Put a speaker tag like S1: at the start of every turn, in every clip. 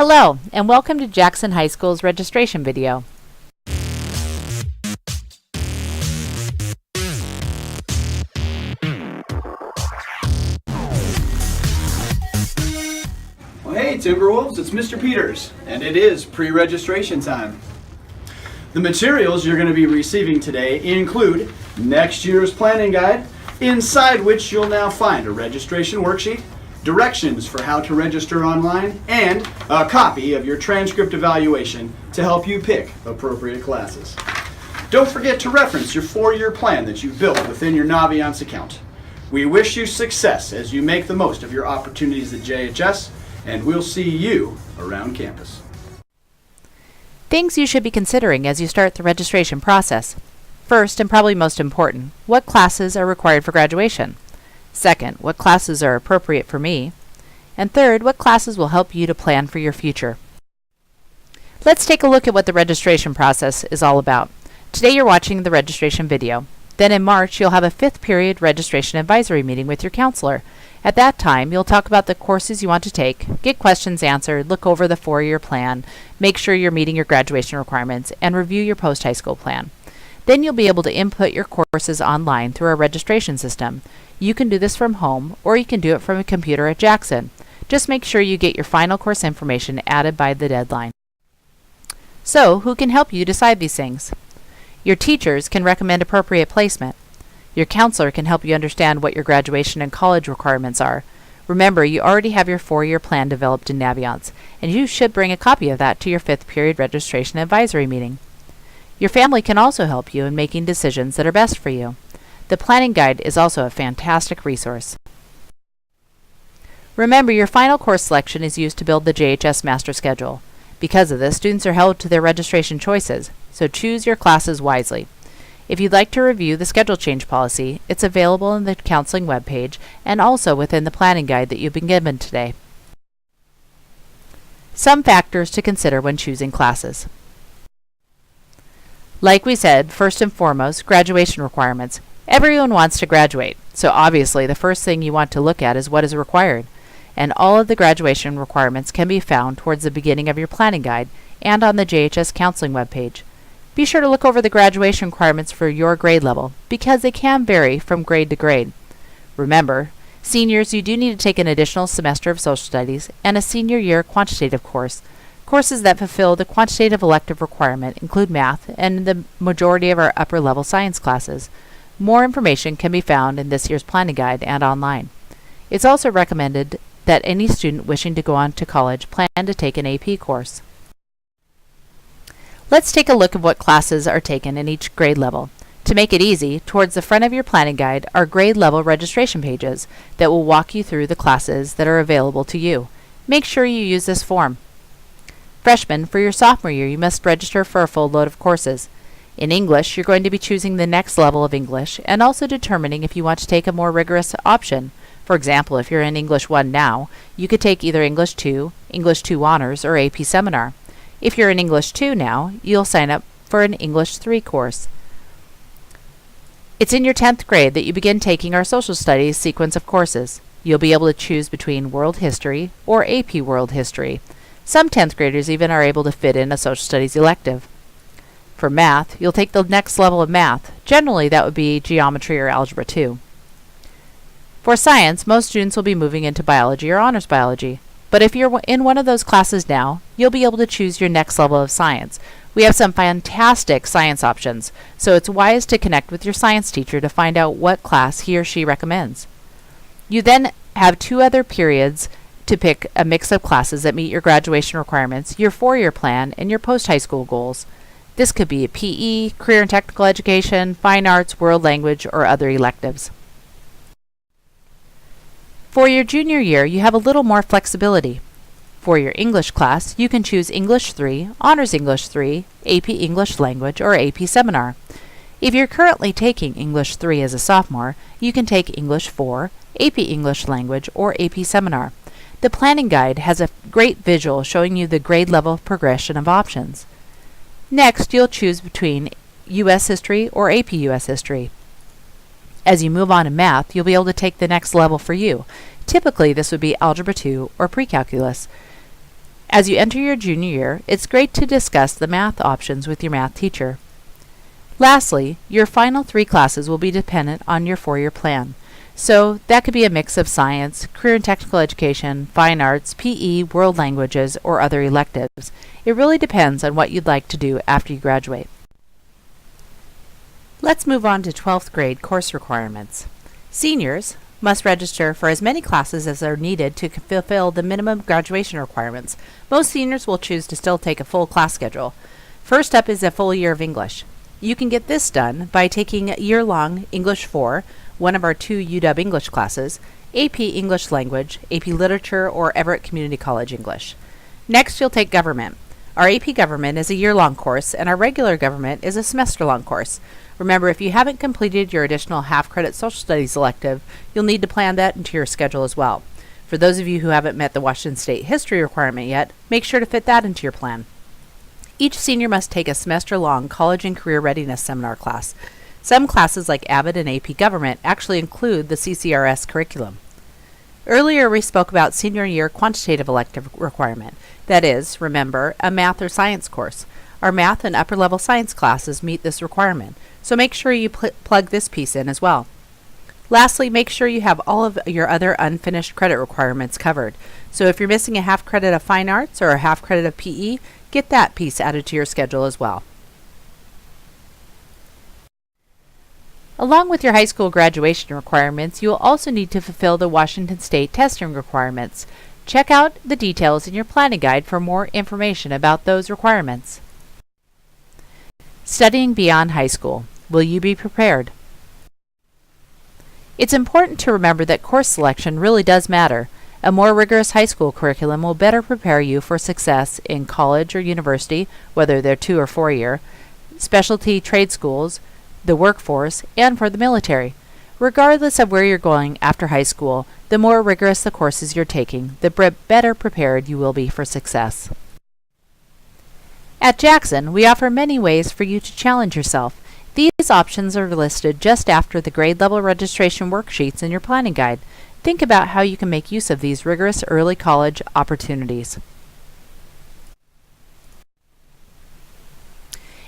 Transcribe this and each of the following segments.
S1: Hello, and welcome to Jackson High School's registration video.
S2: Well, hey Timberwolves, it's Mr. Peters, and it is pre-registration time. The materials you're going to be receiving today include next year's planning guide, inside which you'll now find a registration worksheet, directions for how to register online, and a copy of your transcript evaluation to help you pick appropriate classes. Don't forget to reference your 4-year plan that you've built within your Naviance account. We wish you success as you make the most of your opportunities at JHS, and we'll see you around campus.
S1: Things you should be considering as you start the registration process. First, and probably most important, what classes are required for graduation? Second, what classes are appropriate for me? And third, what classes will help you to plan for your future? Let's take a look at what the registration process is all about. Today you're watching the registration video. Then in March you'll have a 5th period registration advisory meeting with your counselor. At that time you'll talk about the courses you want to take, get questions answered, look over the 4-year plan, make sure you're meeting your graduation requirements, and review your post-high school plan. Then you'll be able to input your courses online through our registration system. You can do this from home, or you can do it from a computer at Jackson. Just make sure you get your final course information added by the deadline. So, who can help you decide these things? Your teachers can recommend appropriate placement. Your counselor can help you understand what your graduation and college requirements are. Remember, you already have your 4-year plan developed in Naviance, and you should bring a copy of that to your 5th period registration advisory meeting. Your family can also help you in making decisions that are best for you. The planning guide is also a fantastic resource. Remember, your final course selection is used to build the JHS master schedule. Because of this, students are held to their registration choices, so choose your classes wisely. If you'd like to review the schedule change policy, it's available in the counseling webpage and also within the planning guide that you've been given today. Some factors to consider when choosing classes. Like we said, first and foremost, graduation requirements. Everyone wants to graduate, so obviously the first thing you want to look at is what is required. And all of the graduation requirements can be found towards the beginning of your planning guide and on the JHS counseling webpage. Be sure to look over the graduation requirements for your grade level, because they can vary from grade to grade. Remember, seniors, you do need to take an additional semester of social studies and a senior year quantitative course. Courses that fulfill the quantitative elective requirement include math and the majority of our upper level science classes. More information can be found in this year's planning guide and online. It's also recommended that any student wishing to go on to college plan to take an AP course. Let's take a look at what classes are taken in each grade level. To make it easy, towards the front of your planning guide are grade level registration pages that will walk you through the classes that are available to you. Make sure you use this form. Freshmen, for your sophomore year, you must register for a full load of courses. In English, you're going to be choosing the next level of English and also determining if you want to take a more rigorous option. For example, if you're in English 1 now, you could take either English 2, English 2 Honors, or AP Seminar. If you're in English 2 now, you'll sign up for an English 3 course. It's in your 10th grade that you begin taking our social studies sequence of courses. You'll be able to choose between World History or AP World History. Some 10th graders even are able to fit in a social studies elective. For math, you'll take the next level of math. Generally, that would be geometry or algebra 2. For science, most students will be moving into biology or honors biology. But if you're in one of those classes now, you'll be able to choose your next level of science. We have some fantastic science options, so it's wise to connect with your science teacher to find out what class he or she recommends. You then have 2 other periods to pick a mix of classes that meet your graduation requirements, your 4-year plan, and your post-high school goals. This could be a PE, career and technical education, fine arts, world language, or other electives. For your junior year, you have a little more flexibility. For your English class, you can choose English 3, Honors English 3, AP English Language, or AP Seminar. If you're currently taking English 3 as a sophomore, you can take English 4, AP English Language, or AP Seminar. The planning guide has a great visual showing you the grade level progression of options. Next, you'll choose between U.S. History or AP U.S. History. As you move on in math, you'll be able to take the next level for you. Typically, this would be Algebra 2 or Pre-Calculus. As you enter your junior year, it's great to discuss the math options with your math teacher. Lastly, your final 3 classes will be dependent on your 4-year plan. So that could be a mix of science, career and technical education, fine arts, PE, world languages, or other electives. It really depends on what you'd like to do after you graduate. Let's move on to 12th grade course requirements. Seniors must register for as many classes as are needed to fulfill the minimum graduation requirements. Most seniors will choose to still take a full class schedule. First up is a full year of English. You can get this done by taking year-long English 4, one of our 2 UW English classes, AP English Language, AP Literature, or Everett Community College English. Next, you'll take Government. Our AP Government is a year-long course, and our regular Government is a semester-long course. Remember, if you haven't completed your additional half-credit Social Studies elective, you'll need to plan that into your schedule as well. For those of you who haven't met the Washington State History requirement yet, make sure to fit that into your plan. Each senior must take a semester-long College and Career Readiness Seminar class. Some classes like AVID and AP Government actually include the CCRS curriculum. Earlier we spoke about senior year quantitative elective requirement. That is, remember, a math or science course. Our math and upper level science classes meet this requirement, so make sure you plug this piece in as well. Lastly, make sure you have all of your other unfinished credit requirements covered. So if you're missing a half credit of fine arts or a half credit of PE, get that piece added to your schedule as well. Along with your high school graduation requirements, you will also need to fulfill the Washington State testing requirements. Check out the details in your planning guide for more information about those requirements. Studying beyond high school. Will you be prepared? It's important to remember that course selection really does matter. A more rigorous high school curriculum will better prepare you for success in college or university, whether they're 2 or 4 year, specialty trade schools, the workforce, and for the military. Regardless of where you're going after high school, the more rigorous the courses you're taking, the better prepared you will be for success. At Jackson, we offer many ways for you to challenge yourself. These options are listed just after the grade level registration worksheets in your planning guide. Think about how you can make use of these rigorous early college opportunities.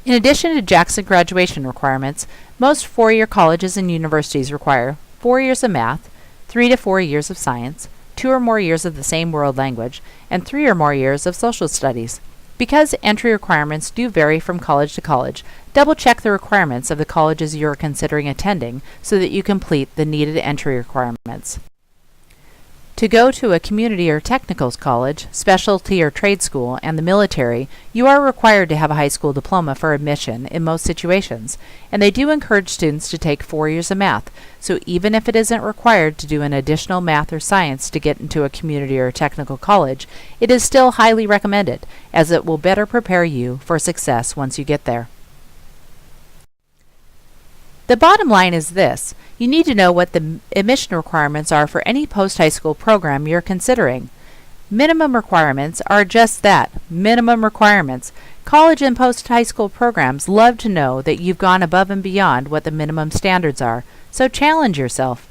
S1: In addition to Jackson graduation requirements, most 4-year colleges and universities require 4 years of math, 3 to 4 years of science, 2 or more years of the same world language, and 3 or more years of social studies. Because entry requirements do vary from college to college, double-check the requirements of the colleges you are considering attending so that you complete the needed entry requirements. To go to a community or technical college, specialty or trade school, and the military, you are required to have a high school diploma for admission in most situations, and they do encourage students to take 4 years of math, so even if it isn't required to do an additional math or science to get into a community or technical college, it is still highly recommended, as it will better prepare you for success once you get there. The bottom line is this: you need to know what the admission requirements are for any post-high school program you're considering. Minimum requirements are just that, minimum requirements. College and post-high school programs love to know that you've gone above and beyond what the minimum standards are, so challenge yourself.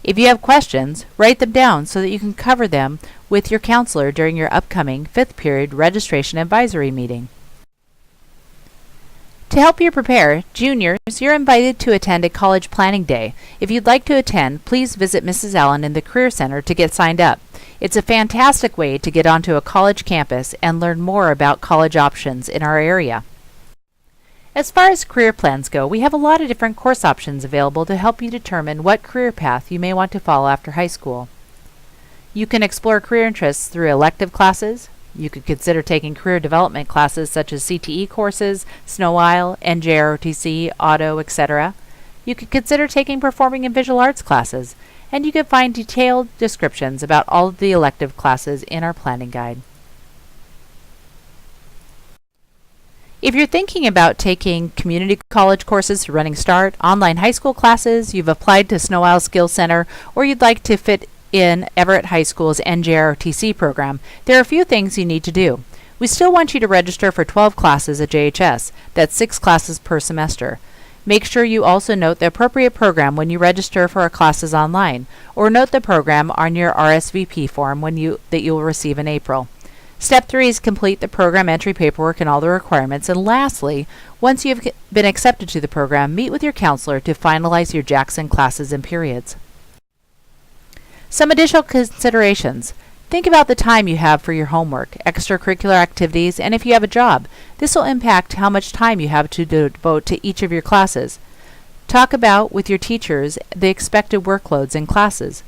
S1: If you have questions, write them down so that you can cover them with your counselor during your upcoming 5th period registration advisory meeting. To help you prepare, juniors, you're invited to attend a college planning day. If you'd like to attend, please visit Mrs. Allen in the Career Center to get signed up. It's a fantastic way to get onto a college campus and learn more about college options in our area. As far as career plans go, we have a lot of different course options available to help you determine what career path you may want to follow after high school. You can explore career interests through elective classes. You could consider taking career development classes such as CTE courses, Snow Isle, NJROTC, Auto, etc. You could consider taking performing and visual arts classes, and you can find detailed descriptions about all of the elective classes in our planning guide. If you're thinking about taking community college courses through Running Start, online high school classes, you've applied to Snow Isle Skills Center, or you'd like to fit in Everett High School's NJROTC program, there are a few things you need to do. We still want you to register for 12 classes at JHS. That's 6 classes per semester. Make sure you also note the appropriate program when you register for our classes online, or note the program on your RSVP form that you'll receive in April. Step 3 is complete the program entry paperwork and all the requirements. And lastly, once you've been accepted to the program, meet with your counselor to finalize your Jackson classes and periods. Some additional considerations. Think about the time you have for your homework, extracurricular activities, and if you have a job. This will impact how much time you have to devote to each of your classes. Talk about with your teachers the expected workloads in classes.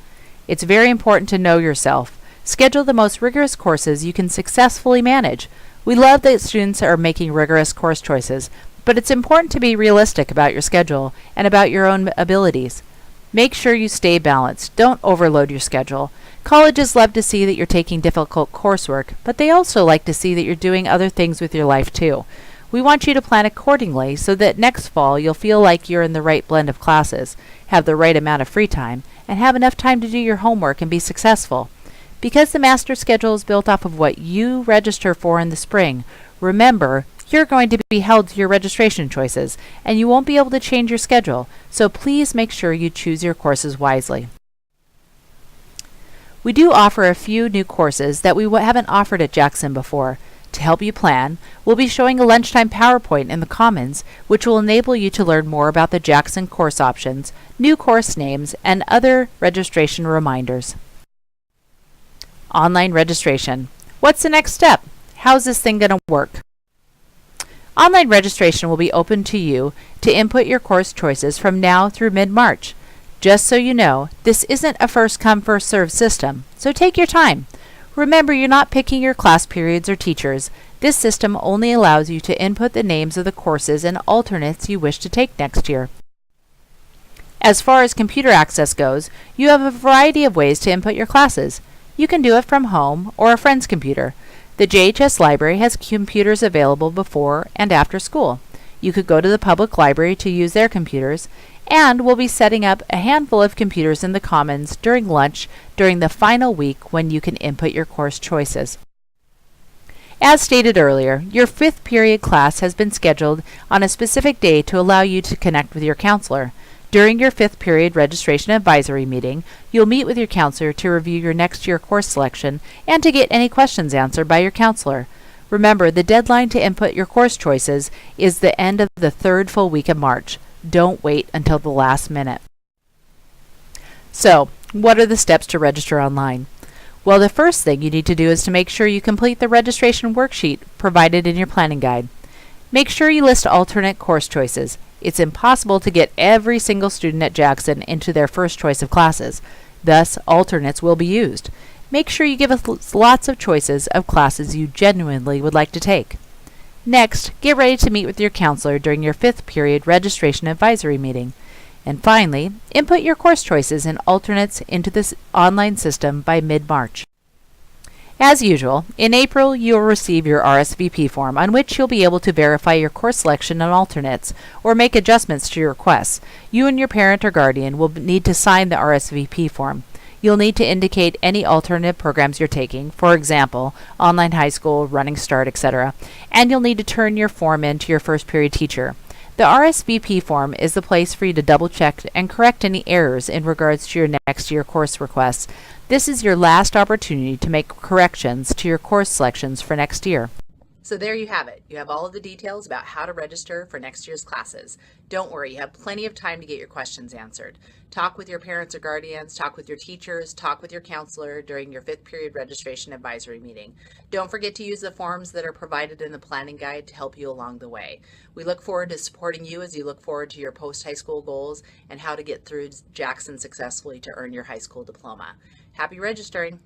S1: It's very important to know yourself. Schedule the most rigorous courses you can successfully manage. We love that students are making rigorous course choices, but it's important to be realistic about your schedule and about your own abilities. Make sure you stay balanced. Don't overload your schedule. Colleges love to see that you're taking difficult coursework, but they also like to see that you're doing other things with your life too. We want you to plan accordingly so that next fall you'll feel like you're in the right blend of classes, have the right amount of free time, and have enough time to do your homework and be successful. Because the master schedule is built off of what you register for in the spring, remember, you're going to be held to your registration choices, and you won't be able to change your schedule, so please make sure you choose your courses wisely. We do offer a few new courses that we haven't offered at Jackson before. To help you plan, we'll be showing a lunchtime PowerPoint in the Commons, which will enable you to learn more about the Jackson course options, new course names, and other registration reminders. Online registration. What's the next step? How's this thing going to work? Online registration will be open to you to input your course choices from now through mid-March. Just so you know, this isn't a first-come, first-served system, so take your time. Remember, you're not picking your class periods or teachers. This system only allows you to input the names of the courses and alternates you wish to take next year. As far as computer access goes, you have a variety of ways to input your classes. You can do it from home or a friend's computer. The JHS library has computers available before and after school. You could go to the public library to use their computers, and we'll be setting up a handful of computers in the Commons during lunch during the final week when you can input your course choices. As stated earlier, your 5th period class has been scheduled on a specific day to allow you to connect with your counselor. During your 5th period registration advisory meeting, you'll meet with your counselor to review your next year course selection and to get any questions answered by your counselor. Remember, the deadline to input your course choices is the end of the 3rd full week of March. Don't wait until the last minute. So, what are the steps to register online? Well, the first thing you need to do is to make sure you complete the registration worksheet provided in your planning guide. Make sure you list alternate course choices. It's impossible to get every single student at Jackson into their first choice of classes. Thus, alternates will be used. Make sure you give us lots of choices of classes you genuinely would like to take. Next, get ready to meet with your counselor during your 5th period registration advisory meeting. And finally, input your course choices and alternates into this online system by mid-March. As usual, in April you will receive your RSVP form on which you'll be able to verify your course selection and alternates or make adjustments to your requests. You and your parent or guardian will need to sign the RSVP form. You'll need to indicate any alternative programs you're taking, for example, online high school, running start, etc., and you'll need to turn your form in to your first period teacher. The RSVP form is the place for you to double check and correct any errors in regards to your next year course requests. This is your last opportunity to make corrections to your course selections for next year. So there you have it. You have all of the details about how to register for next year's classes. Don't worry, you have plenty of time to get your questions answered. Talk with your parents or guardians, talk with your teachers, talk with your counselor during your 5th period registration advisory meeting. Don't forget to use the forms that are provided in the planning guide to help you along the way. We look forward to supporting you as you look forward to your post-high school goals and how to get through Jackson successfully to earn your high school diploma. Happy registering!